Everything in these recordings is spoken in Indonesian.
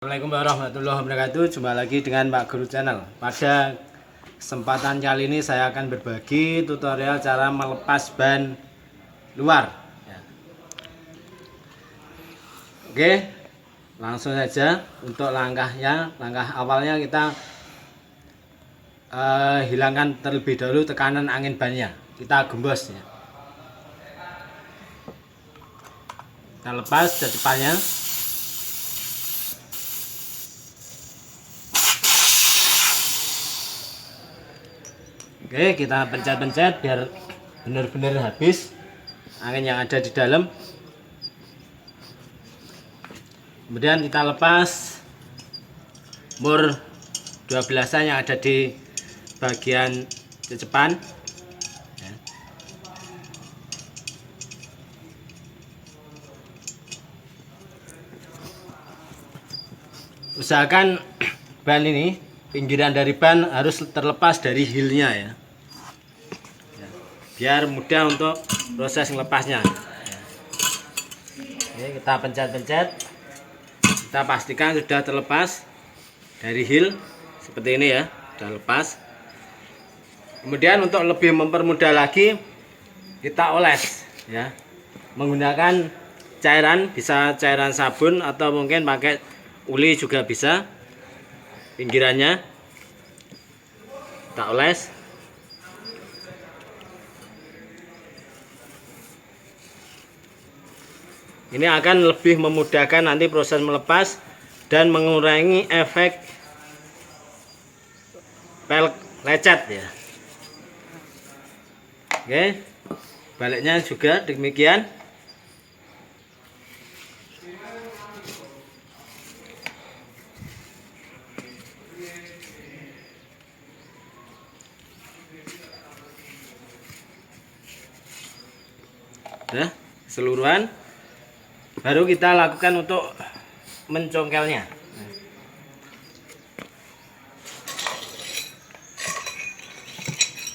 Assalamualaikum warahmatullahi wabarakatuh. Jumpa lagi dengan Pak Guru Channel. Pada kesempatan kali ini saya akan berbagi tutorial cara melepas ban luar ya. Oke, langsung saja. Untuk langkah awalnya kita hilangkan terlebih dahulu tekanan angin bannya. Kita gembos ya. Kita lepas depannya. Oke, kita pencet-pencet biar benar-benar habis angin yang ada di dalam. Kemudian kita lepas mur 12-an yang ada di bagian cecepan ya. Usahakan ban ini, pinggiran dari ban harus terlepas dari heel-nya ya. Biar mudah untuk proses melepasnya. Oke, kita pencet-pencet. Kita pastikan sudah terlepas dari heel seperti ini ya, sudah lepas. Kemudian untuk lebih mempermudah lagi, kita oles ya. Menggunakan cairan, bisa cairan sabun atau mungkin pakai uli juga bisa. Pinggirannya kita oles. Ini akan lebih memudahkan nanti proses melepas dan mengurangi efek pelek lecet ya. Oke, baliknya juga demikian. Nah, keseluruhan. Baru kita lakukan untuk mencongkelnya.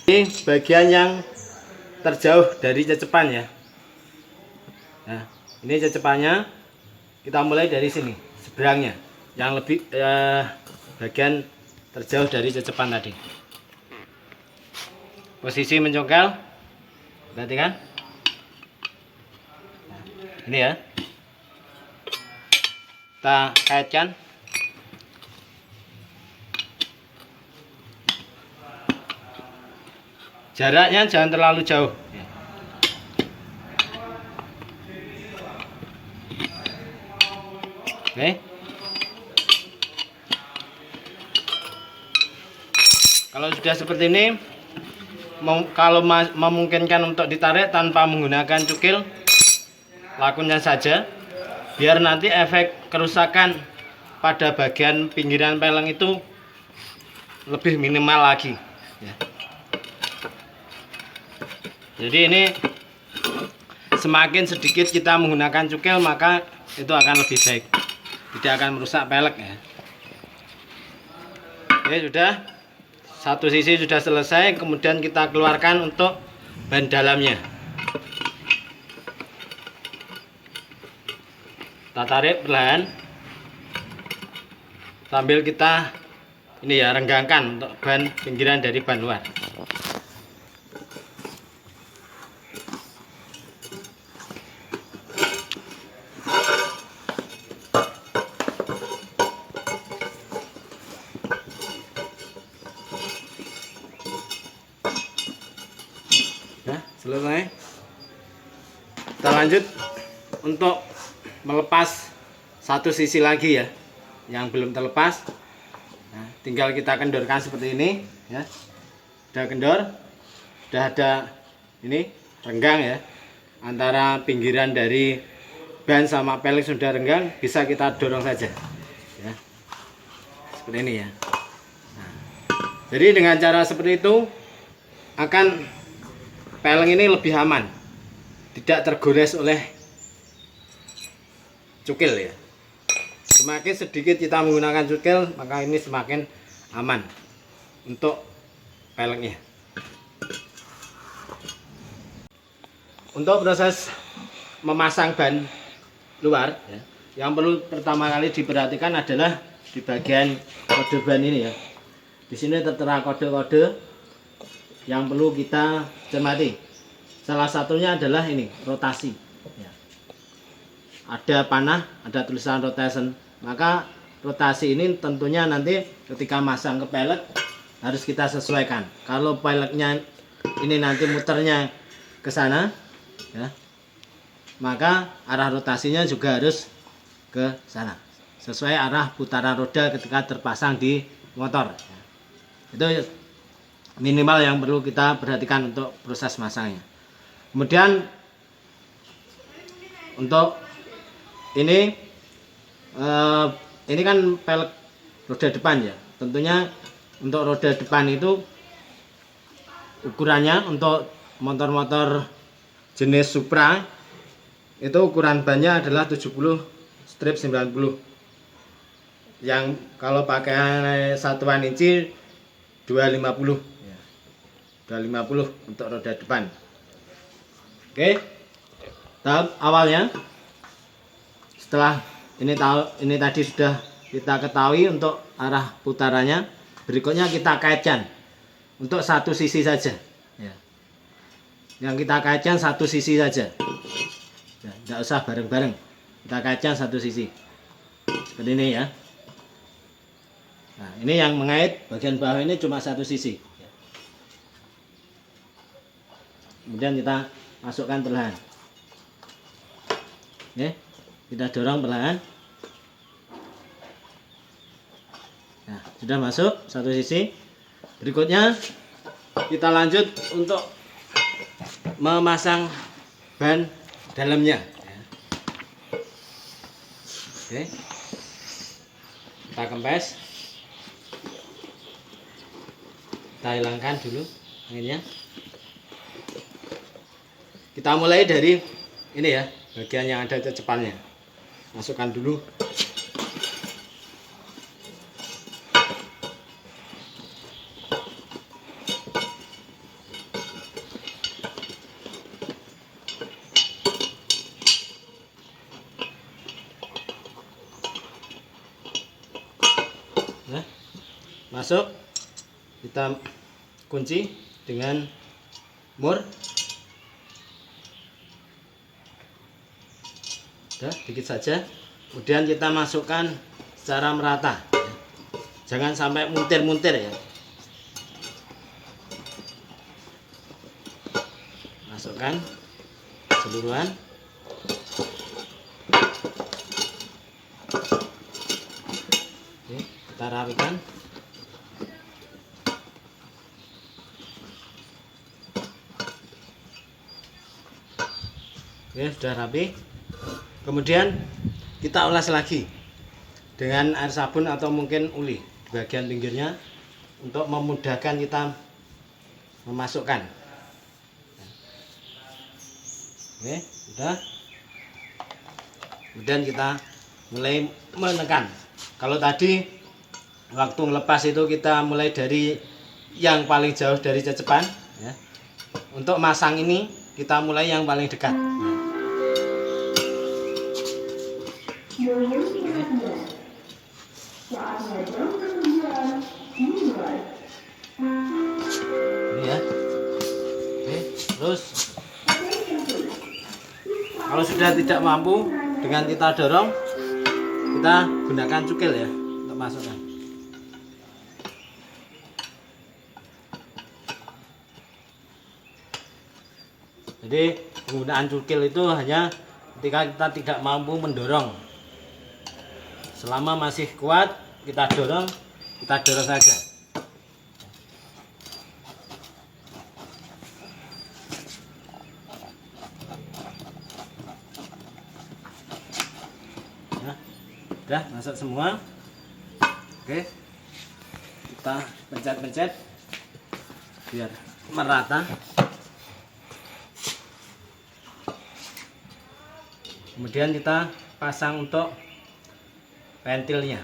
Ini bagian yang terjauh dari cecepan ya. Nah, ini cecepannya. Kita mulai dari sini, seberangnya, yang lebih bagian terjauh dari cecepan tadi. Posisi mencongkel, perhatikan. Nah, ini ya. Kita kaitkan. Jaraknya jangan terlalu jauh. Oke. Kalau sudah seperti ini, kalau memungkinkan untuk ditarik tanpa menggunakan cukil, lakukan saja. Biar nanti efek kerusakan pada bagian pinggiran peleng itu lebih minimal lagi ya. Jadi ini semakin sedikit kita menggunakan cukil, maka itu akan lebih baik, tidak akan merusak pelek ya. Oke, sudah satu sisi sudah selesai. Kemudian kita keluarkan untuk ban dalamnya. Kita tarik perlahan sambil kita ini ya, renggangkan untuk ban pinggiran dari ban luar. Nah, selesai. Kita lanjut untuk melepas satu sisi lagi ya, yang belum terlepas. Nah, tinggal kita kendorkan seperti ini ya. Sudah kendor, sudah ada ini renggang ya, antara pinggiran dari ban sama pelek sudah renggang, bisa kita dorong saja ya, seperti ini ya. Nah, jadi dengan cara seperti itu akan peleng ini lebih aman, tidak tergores oleh cukil ya. Semakin sedikit kita menggunakan cukil, maka ini semakin aman untuk peleknya. Untuk proses memasang ban luar ya, Yang perlu pertama kali diperhatikan adalah di bagian kode ban ini ya. Di sini tertera kode-kode yang perlu kita cermati. Salah satunya adalah ini, rotasi. Ya. Ada panah, ada tulisan rotation. Maka rotasi ini tentunya nanti ketika masang ke pelek harus kita sesuaikan. Kalau peleknya ini nanti muternya ke sana, ya, maka arah rotasinya juga harus ke sana, sesuai arah putaran roda ketika terpasang di motor. Itu minimal yang perlu kita perhatikan untuk proses masangnya. Kemudian untuk ini kan pelek roda depan ya. Tentunya untuk roda depan itu ukurannya untuk motor-motor jenis Supra itu ukuran bannya adalah 70/90. Yang kalau pakai satuan inci 250 ya. 250 untuk roda depan. Oke. Tahap awalnya setelah ini tadi sudah kita ketahui untuk arah putarannya, berikutnya kita kaitkan untuk satu sisi saja ya. Yang kita kaitkan satu sisi saja ya, tidak usah bareng-bareng, kita kaitkan satu sisi seperti ini ya. Nah, ini yang mengait bagian bawah ini cuma satu sisi ya. Kemudian kita masukkan perlahan. Oke, kita dorong perlahan. Nah, sudah masuk satu sisi. Berikutnya kita lanjut untuk memasang ban dalamnya. Oke, kita kempes. Kita hilangkan dulu anginnya. Kita mulai dari ini ya, bagian yang ada cecepannya. Masukkan dulu. Nah, masuk. Kita kunci dengan mur. Udah, dikit saja. Kemudian kita masukkan secara merata. Jangan sampai muntir-muntir ya. Masukkan keseluruhan. Oke, kita rapikan. Oke, sudah rapi. Kemudian kita ulas lagi dengan air sabun atau mungkin uli di bagian pinggirnya untuk memudahkan kita memasukkan. Oke, sudah. Kemudian kita mulai menekan. Kalau tadi waktu ngelepas itu kita mulai dari yang paling jauh dari cecepan ya. Untuk masang ini kita mulai yang paling dekat. Ini ya. Oke, terus kalau sudah tidak mampu dengan kita dorong, kita gunakan cukil ya untuk masukkan. Jadi penggunaan cukil itu hanya ketika kita tidak mampu mendorong. Selama masih kuat, kita dorong saja. Nah, udah masuk semua. Oke, kita pencet-pencet biar merata. Kemudian kita pasang untuk ventilnya.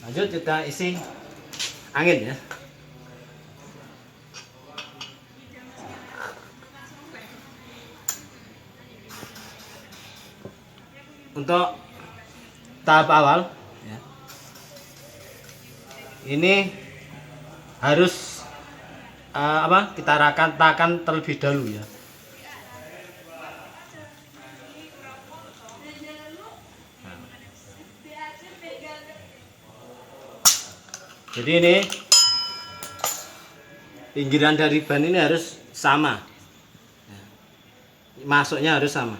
Lanjut kita isi angin ya. Untuk tahap awal ya, ini harus kita ratakan terlebih dahulu ya. Jadi ini pinggiran dari ban ini harus sama, masuknya harus sama.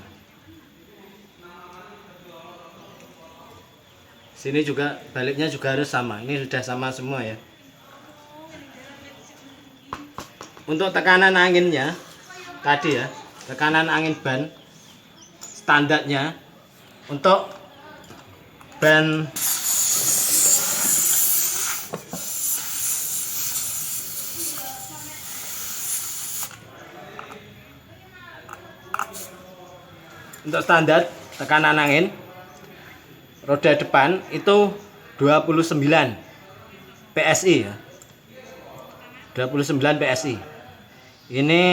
Sini juga baliknya juga harus sama. Ini sudah sama semua ya. Untuk tekanan anginnya tadi ya, tekanan angin ban standarnya untuk ban untuk standar tekanan angin roda depan itu 29 PSI ya. 29 PSI. Ini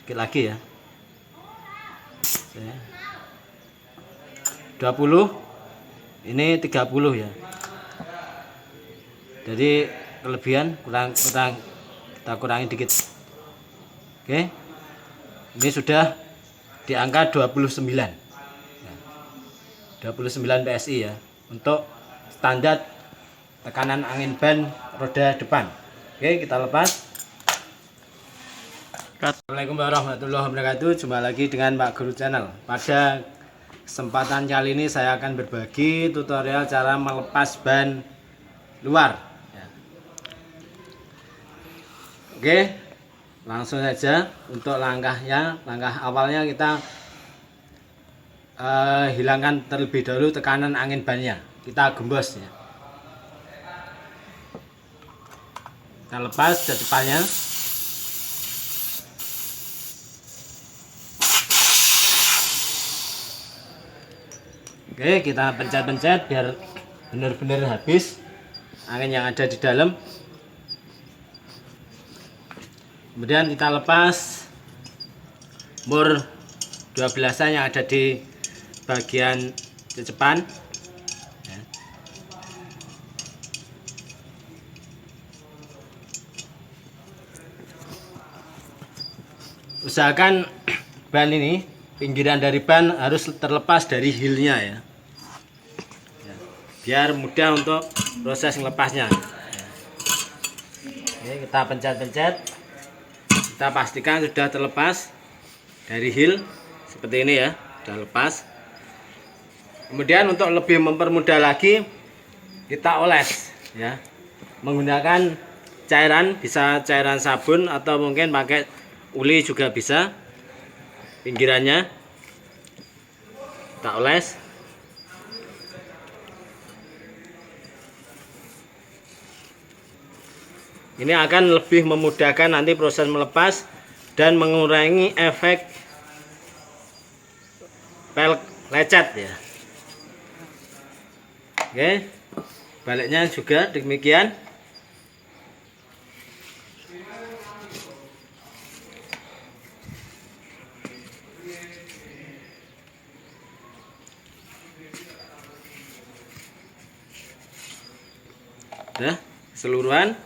dikit lagi ya. 20. Ini 30 ya. Jadi kelebihan kita kurangi dikit. Oke. Ini sudah di angka 29. 29 PSI ya untuk standar tekanan angin ban roda depan. Oke, kita lepas. Assalamualaikum warahmatullahi wabarakatuh. Jumpa lagi dengan Pak Guru Channel. Pada kesempatan kali ini saya akan berbagi tutorial cara melepas ban luar ya. Oke, langsung saja. Untuk langkah awalnya kita hilangkan terlebih dahulu tekanan angin bannya. Kita gembos ya. Kita lepas depannya. Oke, kita pencet-pencet biar benar-benar habis angin yang ada di dalam. Kemudian kita lepas mur 12-an yang ada di bagian cecepan ya. Usahakan ban ini, pinggiran dari ban harus terlepas dari heelnya ya. Biar mudah untuk proses melepasnya ya. Oke, kita pencet-pencet, kita pastikan sudah terlepas dari heel seperti ini ya, sudah lepas. Kemudian untuk lebih mempermudah lagi, kita oles ya, menggunakan cairan, bisa cairan sabun atau mungkin pakai uli juga bisa. Pinggirannya kita oles. Ini akan lebih memudahkan nanti proses melepas dan mengurangi efek pelek lecet ya. Oke, baliknya juga demikian. Nah, keseluruhan.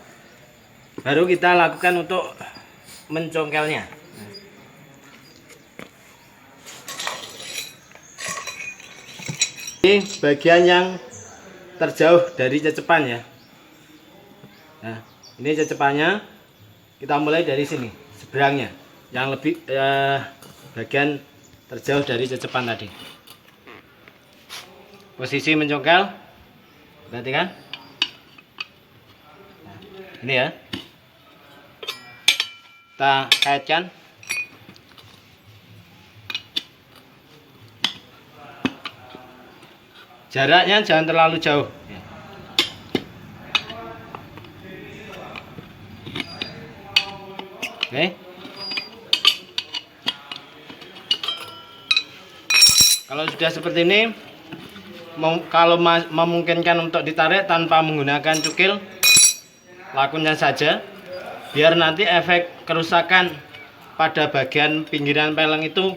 Baru kita lakukan untuk mencongkelnya. Ini bagian yang terjauh dari cecepan ya. Nah, ini cecepannya. Kita mulai dari sini, seberangnya, yang lebih bagian terjauh dari cecepan tadi. Posisi mencongkel, perhatikan. Nah, ini ya. Kita kaitkan. Jaraknya jangan terlalu jauh. Oke. Kalau sudah seperti ini, kalau memungkinkan untuk ditarik tanpa menggunakan cukil, lakukan saja, biar nanti efek kerusakan pada bagian pinggiran peleng itu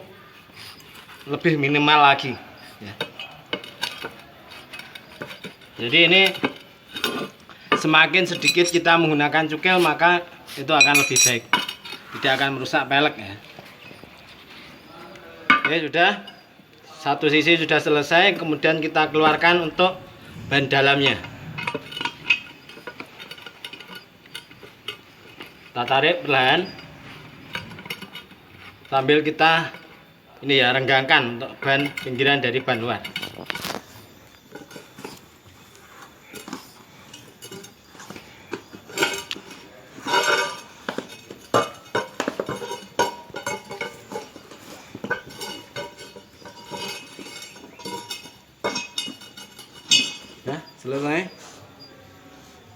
lebih minimal lagi ya. Jadi ini semakin sedikit kita menggunakan cukil, maka itu akan lebih baik, tidak akan merusak pelek ya. Oke, sudah satu sisi sudah selesai, kemudian kita keluarkan untuk ban dalamnya. Kita tarik perlahan sambil kita ini ya, renggangkan untuk ban pinggiran dari ban luar. Nah, selesai.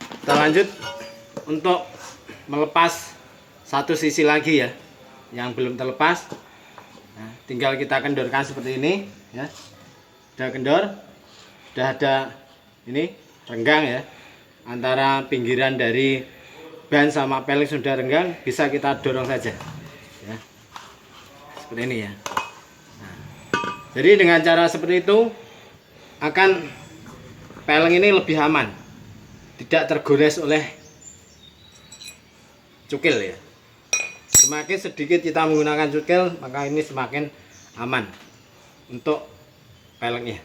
Kita lanjut untuk melepas satu sisi lagi ya, yang belum terlepas. Nah, tinggal kita kendorkan seperti ini ya. Udah kendor, udah ada ini renggang ya, antara pinggiran dari ban sama pelek sudah renggang, bisa kita dorong saja ya, seperti ini ya. Nah, jadi dengan cara seperti itu akan peleng ini lebih aman, tidak tergores oleh cukil ya. Semakin sedikit kita menggunakan cukil, maka ini semakin aman untuk pelengnya.